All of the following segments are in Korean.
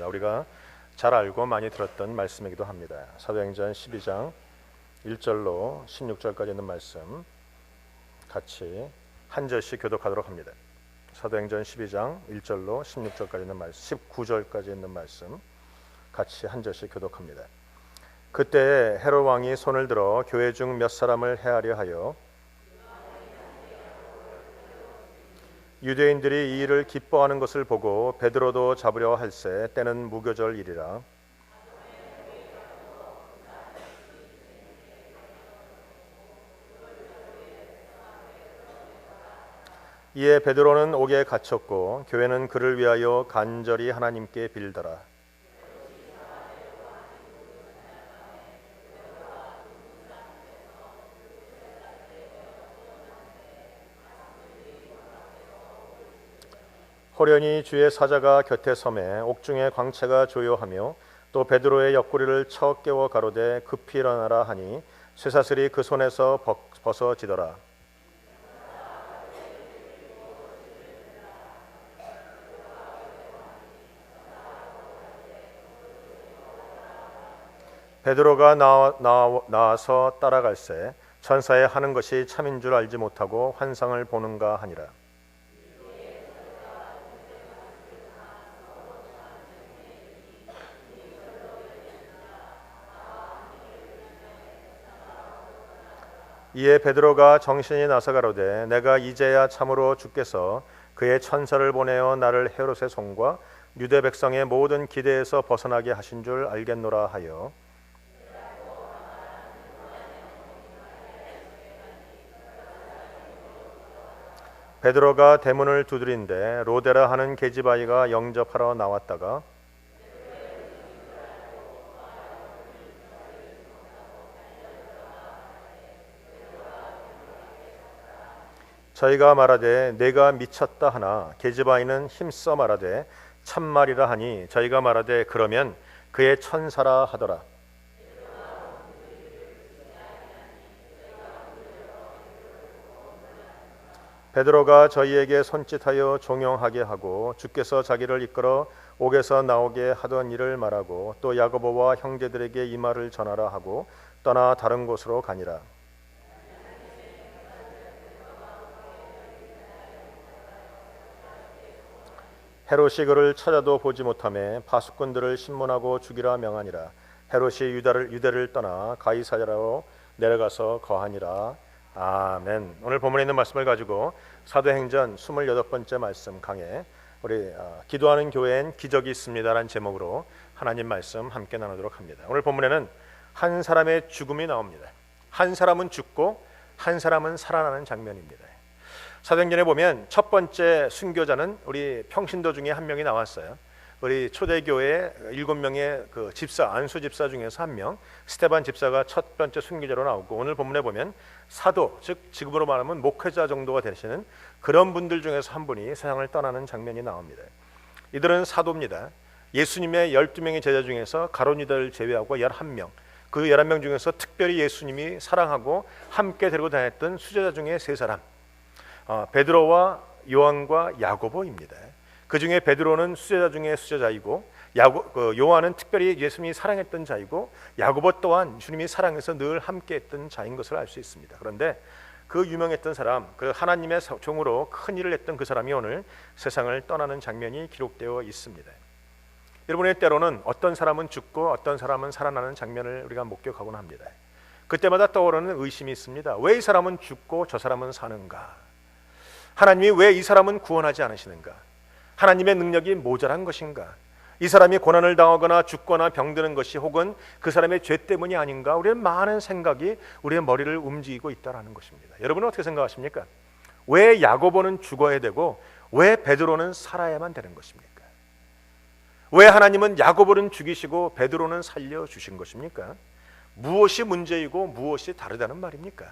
있습니다. 우리가 잘 알고 많이 들었던 말씀이기도 합니다. 사도행전 12장 1절로 16절까지 있는 말씀 같이 한 절씩 교독하도록 합니다. 사도행전 12장 1절로 16절까지 있는 말씀, 19절까지 있는 말씀 같이 한 절씩 교독합니다. 그때 헤롯 왕이 손을 들어 교회 중 몇 사람을 해하려 하여 유대인들이 이 일을 기뻐하는 것을 보고 베드로도 잡으려 할세 때는 무교절일이라. 이에 베드로는 옥에 갇혔고 교회는 그를 위하여 간절히 하나님께 빌더라. 호련히 주의 사자가 곁에 서매 옥중에 광채가 조요하며 또 베드로의 옆구리를 쳐 깨워 가로되 급히 일어나라 하니 쇠사슬이 그 손에서 벗어지더라. 베드로가 나와서 따라갈새 천사의 하는 것이 참인 줄 알지 못하고 환상을 보는가 하니라. 이에 베드로가 정신이 나서 가로되 내가 이제야 참으로 주께서 그의 천사를 보내어 나를 헤롯의 손과 유대 백성의 모든 기대에서 벗어나게 하신 줄 알겠노라 하여 베드로가 대문을 두드린데 로데라 하는 계집아이가 영접하러 나왔다가 저희가 말하되 내가 미쳤다 하나 계집아이는 힘써 말하되 참말이라 하니 저희가 말하되 그러면 그의 천사라 하더라. 베드로가 저희에게 손짓하여 종용하게 하고 주께서 자기를 이끌어 옥에서 나오게 하던 일을 말하고 또 야고보와 형제들에게 이 말을 전하라 하고 떠나 다른 곳으로 가니라. 헤롯이 그를 찾아도 보지 못하매 파수꾼들을 신문하고 죽이라 명하니라. 헤롯이 유대를 떠나 가이사랴로 내려가서 거하니라. 아멘. 오늘 본문에 있는 말씀을 가지고 사도행전 28번째 말씀 강해 우리 기도하는 교회엔 기적이 있습니다라는 제목으로 하나님 말씀 함께 나누도록 합니다. 오늘 본문에는 한 사람의 죽음이 나옵니다. 한 사람은 죽고 한 사람은 살아나는 장면입니다. 사도행전에 보면 첫 번째 순교자는 우리 평신도 중에 한 명이 나왔어요. 우리 초대교회 7명의 그 집사 안수 집사 중에서 한 명 스테반 집사가 첫 번째 순교자로 나오고 오늘 본문에 보면 사도 즉 지금으로 말하면 목회자 정도가 되시는 그런 분들 중에서 한 분이 세상을 떠나는 장면이 나옵니다. 이들은 사도입니다. 예수님의 12명의 제자 중에서 가룟 유다를 제외하고 11명 그 11명 중에서 특별히 예수님이 사랑하고 함께 데리고 다녔던 수제자 중에 3사람 베드로와 요한과 야고보입니다. 그 중에 베드로는 수제자 중에 수제자이고 요한은 특별히 예수님이 사랑했던 자이고 야고보 또한 주님이 사랑해서 늘 함께했던 자인 것을 알 수 있습니다. 그런데 그 유명했던 사람, 그 하나님의 종으로 큰 일을 했던 그 사람이 오늘 세상을 떠나는 장면이 기록되어 있습니다. 여러분의 때로는 어떤 사람은 죽고 어떤 사람은 살아나는 장면을 우리가 목격하곤 합니다. 그때마다 떠오르는 의심이 있습니다. 왜 이 사람은 죽고 저 사람은 사는가? 하나님이 왜 이 사람은 구원하지 않으시는가? 하나님의 능력이 모자란 것인가? 이 사람이 고난을 당하거나 죽거나 병드는 것이 혹은 그 사람의 죄 때문이 아닌가? 우리의 많은 생각이 우리의 머리를 움직이고 있다는 것입니다. 여러분은 어떻게 생각하십니까? 왜 야고보는 죽어야 되고 왜 베드로는 살아야만 되는 것입니까? 왜 하나님은 야고보는 죽이시고 베드로는 살려주신 것입니까? 무엇이 문제이고 무엇이 다르다는 말입니까?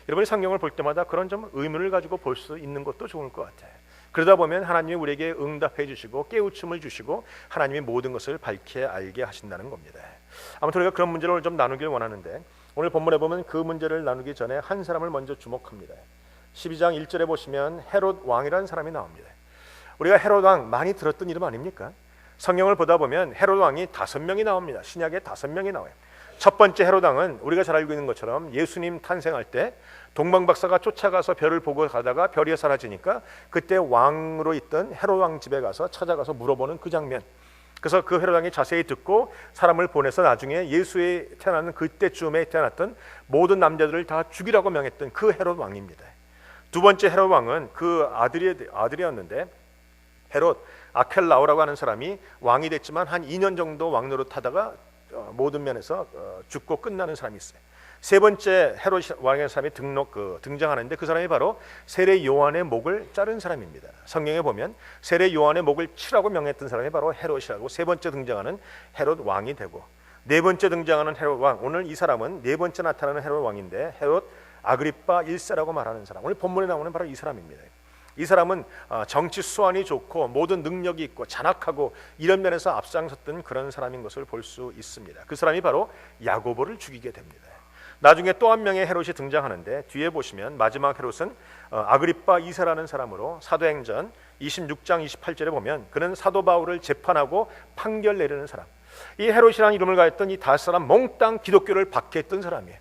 여러분이 성경을 볼 때마다 그런 좀 의문을 가지고 볼 수 있는 것도 좋을 것 같아요. 그러다 보면 하나님이 우리에게 응답해 주시고 깨우침을 주시고 하나님이 모든 것을 밝게 알게 하신다는 겁니다. 아무튼 우리가 그런 문제를 좀 나누길 원하는데 오늘 본문에 보면 그 문제를 나누기 전에 한 사람을 먼저 주목합니다. 12장 1절에 보시면 헤롯 왕이라는 사람이 나옵니다. 우리가 헤롯 왕 많이 들었던 이름 아닙니까? 성경을 보다 보면 헤롯 왕이 5명이 나옵니다. 신약에 5명이 나와요. 첫 번째 헤롯 왕은 우리가 잘 알고 있는 것처럼 예수님 탄생할 때 동방박사가 쫓아가서 별을 보고 가다가 별이 사라지니까 그때 왕으로 있던 헤롯 왕 집에 가서 찾아가서 물어보는 그 장면. 그래서 그 헤롯 왕이 자세히 듣고 사람을 보내서 나중에 예수의 태어나는 그때쯤에 태어났던 모든 남자들을 다 죽이라고 명했던 그 헤롯 왕입니다. 두 번째 헤롯 왕은 그 아들이었는데 헤롯 아켈라오라고 하는 사람이 왕이 됐지만 한 2년 정도 왕노릇하다가 모든 면에서 죽고 끝나는 사람이 있어요. 세 번째 헤롯 왕의 사람이 등장하는데 그 사람이 바로 세례 요한의 목을 자른 사람입니다. 성경에 보면 세례 요한의 목을 치라고 명했던 사람이 바로 헤롯이라고 세 번째 등장하는 헤롯 왕이 되고, 네 번째 등장하는 헤롯 왕, 오늘 이 사람은 네 번째 나타나는 헤롯 왕인데 헤롯 아그리파 1세라고 말하는 사람, 오늘 본문에 나오는 바로 이 사람입니다. 이 사람은 정치 수완이 좋고 모든 능력이 있고 잔악하고 이런 면에서 앞장섰던 그런 사람인 것을 볼 수 있습니다. 그 사람이 바로 야고보를 죽이게 됩니다. 나중에 또 한 명의 헤롯이 등장하는데 뒤에 보시면 마지막 헤롯은 아그리파 2세라는 사람으로 사도행전 26장 28절에 보면 그는 사도 바울을 재판하고 판결 내리는 사람. 이 헤롯이라는 이름을 가졌던 이 5사람 몽땅 기독교를 박해했던 사람이에요.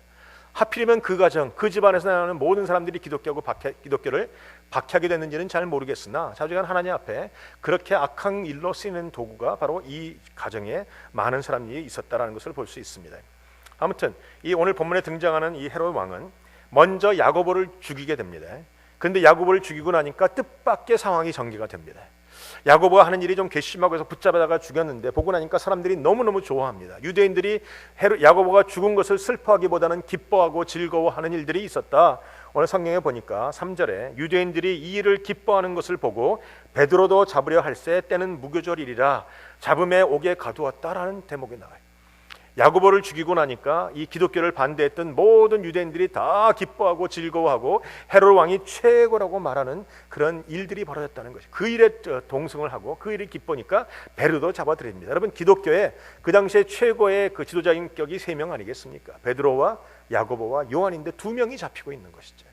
하필이면 그 가정, 그 집안에서 나오는 모든 사람들이 기독교를 박해하게 됐는지는 잘 모르겠으나 자주간 하나님 앞에 그렇게 악한 일로 쓰이는 도구가 바로 이 가정에 많은 사람들이 있었다라는 것을 볼 수 있습니다. 아무튼 이 오늘 본문에 등장하는 이 헤롯 왕은 먼저 야고보를 죽이게 됩니다. 그런데 야고보를 죽이고 나니까 뜻밖의 상황이 전개가 됩니다. 야고보가 하는 일이 좀 괘씸하고 해서 붙잡아다가 죽였는데 보고 나니까 사람들이 너무너무 좋아합니다. 유대인들이 야고보가 죽은 것을 슬퍼하기보다는 기뻐하고 즐거워하는 일들이 있었다. 오늘 성경에 보니까 3절에 유대인들이 이 일을 기뻐하는 것을 보고 베드로도 잡으려 할새 때는 무교절이리라 잡음에 옥에 가두었다라는 대목이 나와요. 야고보를 죽이고 나니까 이 기독교를 반대했던 모든 유대인들이 다 기뻐하고 즐거워하고 헤롯 왕이 최고라고 말하는 그런 일들이 벌어졌다는 것이, 그 일에 동승을 하고 그 일이 기쁘니까 베드로도 잡아들입니다. 여러분, 기독교의 그 당시에 최고의 그 지도자인 격이 3명 아니겠습니까? 베드로와 야고보와 요한인데 2명이 잡히고 있는 것이죠.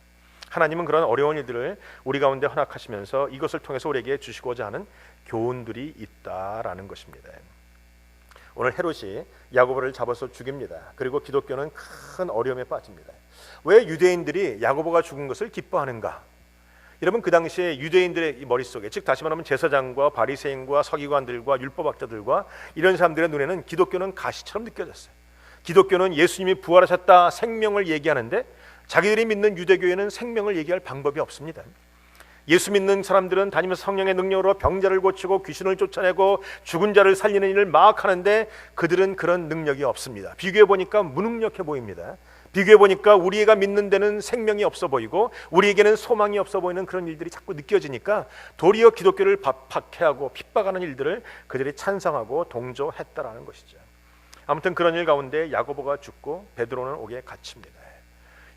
하나님은 그런 어려운 일들을 우리 가운데 허락하시면서 이것을 통해서 우리에게 주시고자 하는 교훈들이 있다라는 것입니다. 오늘 헤롯이 야고보를 잡아서 죽입니다. 그리고 기독교는 큰 어려움에 빠집니다. 왜 유대인들이 야고보가 죽은 것을 기뻐하는가? 여러분, 그 당시에 유대인들의 머릿속에, 즉 다시 말하면 제사장과 바리새인과 서기관들과 율법학자들과 이런 사람들의 눈에는 기독교는 가시처럼 느껴졌어요. 기독교는 예수님이 부활하셨다 생명을 얘기하는데 자기들이 믿는 유대교회는 생명을 얘기할 방법이 없습니다. 예수 믿는 사람들은 다니면서 성령의 능력으로 병자를 고치고 귀신을 쫓아내고 죽은 자를 살리는 일을 막 하는데 그들은 그런 능력이 없습니다. 비교해 보니까 무능력해 보입니다. 비교해 보니까 우리가 믿는 데는 생명이 없어 보이고 우리에게는 소망이 없어 보이는 그런 일들이 자꾸 느껴지니까 도리어 기독교를 박해하고 핍박하는 일들을 그들이 찬성하고 동조했다라는 것이죠. 아무튼 그런 일 가운데 야고보가 죽고 베드로는 옥에 갇힙니다.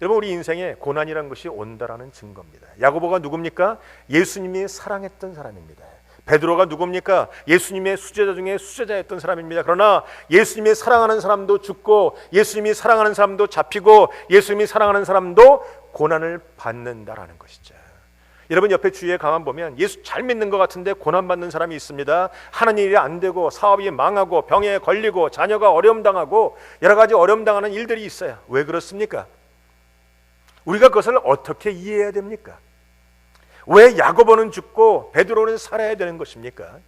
여러분, 우리 인생에 고난이라는 것이 온다라는 증거입니다. 야고보가 누굽니까? 예수님이 사랑했던 사람입니다. 베드로가 누굽니까? 예수님의 수제자 중에 수제자였던 사람입니다. 그러나 예수님이 사랑하는 사람도 죽고 예수님이 사랑하는 사람도 잡히고 예수님이 사랑하는 사람도 고난을 받는다라는 것이죠. 여러분, 옆에 주위에 가만 보면 예수 잘 믿는 것 같은데 고난받는 사람이 있습니다. 하는 일이 안 되고 사업이 망하고 병에 걸리고 자녀가 어려움 당하고 여러 가지 어려움 당하는 일들이 있어요. 왜 그렇습니까? 우리가 그것을 어떻게 이해해야 됩니까? 왜 야고보는 죽고 베드로는 살아야 되는 것입니까?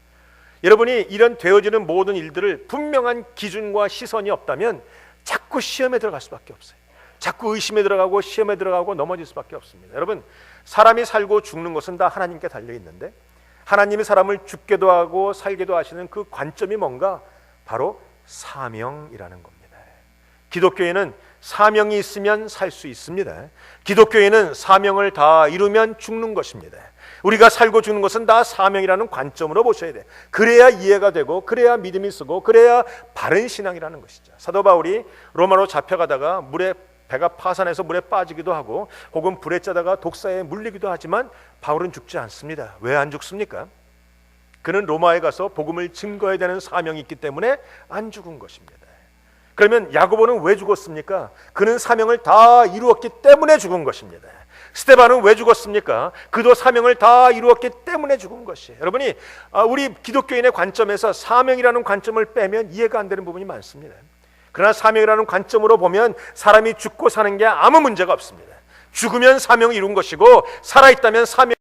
여러분이 이런 되어지는 모든 일들을 분명한 기준과 시선이 없다면 자꾸 시험에 들어갈 수밖에 없어요. 자꾸 의심에 들어가고 시험에 들어가고 넘어질 수밖에 없습니다. 여러분, 사람이 살고 죽는 것은 다 하나님께 달려있는데 하나님이 사람을 죽게도 하고 살게도 하시는 그 관점이 뭔가? 바로 사명이라는 겁니다. 기독교에는 사명이 있으면 살 수 있습니다. 기독교에는 사명을 다 이루면 죽는 것입니다. 우리가 살고 죽는 것은 다 사명이라는 관점으로 보셔야 돼요. 그래야 이해가 되고 그래야 믿음이 쓰고 그래야 바른 신앙이라는 것이죠. 사도 바울이 로마로 잡혀가다가 배가 파산해서 물에 빠지기도 하고 혹은 불에 짜다가 독사에 물리기도 하지만 바울은 죽지 않습니다. 왜 안 죽습니까? 그는 로마에 가서 복음을 증거해야 되는 사명이 있기 때문에 안 죽은 것입니다. 그러면 야고보는 왜 죽었습니까? 그는 사명을 다 이루었기 때문에 죽은 것입니다. 스데반은 왜 죽었습니까? 그도 사명을 다 이루었기 때문에 죽은 것이에요. 여러분이 우리 기독교인의 관점에서 사명이라는 관점을 빼면 이해가 안 되는 부분이 많습니다. 그러나 사명이라는 관점으로 보면 사람이 죽고 사는 게 아무 문제가 없습니다. 죽으면 사명을 이룬 것이고 살아있다면 사명